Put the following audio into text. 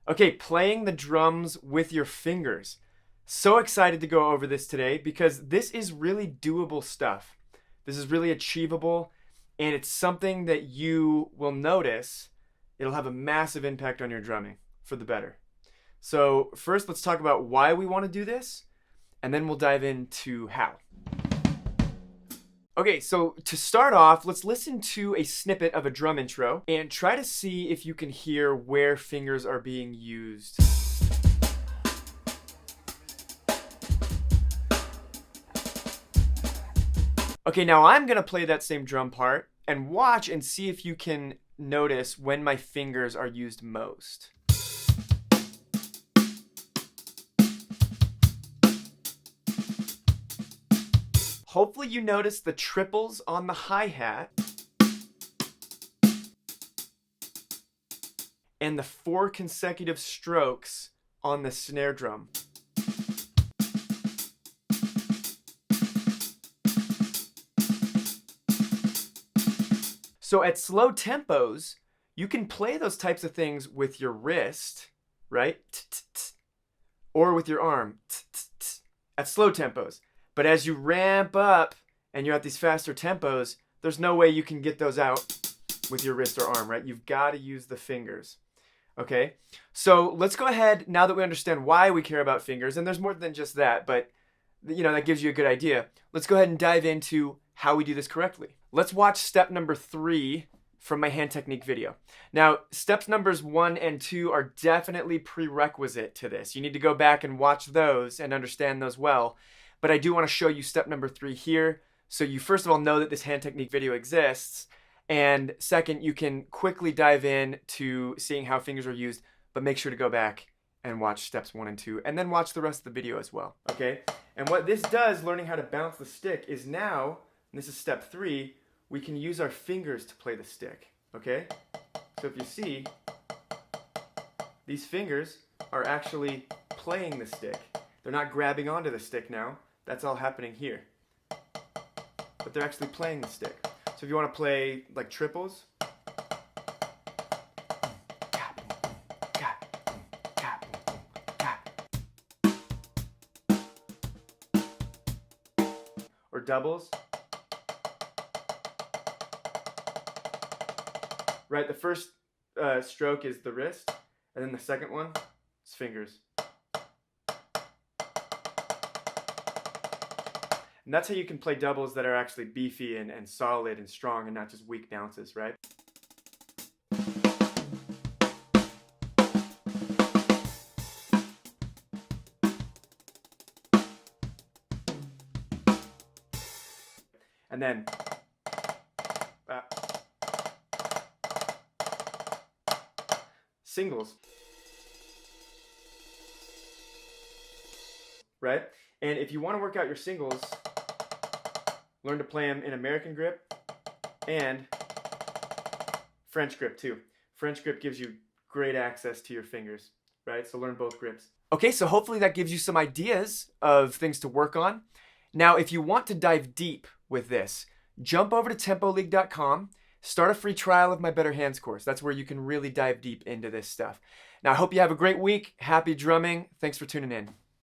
Okay, playing the drums with your fingers. So excited to go over this today because this is really doable stuff. This is really achievable, and it's something that you will notice. It'll have a massive impact on your drumming for the better. So first, let's talk about why we want to do this, and then we'll dive into how. Okay, so to start off, let's listen to a snippet of a drum intro and try to see if you can hear where fingers are being used. Okay, now I'm gonna play that same drum part and watch and see if you can notice when my fingers are used most. Hopefully you notice the triples on the hi-hat and the 4 consecutive strokes on the snare drum. So at slow tempos, you can play those types of things with your wrist, right? Or with your arm at slow tempos. But as you ramp up and you're at these faster tempos, there's no way you can get those out with your wrist or arm, right? You've got to use the fingers, okay? So let's go ahead, now that we understand why we care about fingers, and there's more than just that, but that gives you a good idea. Let's go ahead and dive into how we do this correctly. Let's watch step number 3 from my hand technique video. Now, steps numbers 1 and 2 are definitely prerequisite to this. You need to go back and watch those and understand those well. But I do want to show you step number 3 here. So you first of all know that this hand technique video exists. And second, you can quickly dive in to seeing how fingers are used, but make sure to go back and watch steps 1 and 2, and then watch the rest of the video as well, okay? And what this does, learning how to bounce the stick, is now, and this is step 3, we can use our fingers to play the stick, okay? So if you see, these fingers are actually playing the stick. They're not grabbing onto the stick now. That's all happening here. But they're actually playing the stick. So if you want to play like triples, or doubles, right? The first stroke is the wrist, and then the second one is fingers. And that's how you can play doubles that are actually beefy and solid and strong and not just weak bounces, right? And then singles, right? And if you want to work out your singles, learn to play them in American grip and French grip too. French grip gives you great access to your fingers, right? So learn both grips. Okay, so hopefully that gives you some ideas of things to work on. Now, if you want to dive deep with this, jump over to tempoleague.com, start a free trial of my Better Hands course. That's where you can really dive deep into this stuff. Now, I hope you have a great week. Happy drumming. Thanks for tuning in.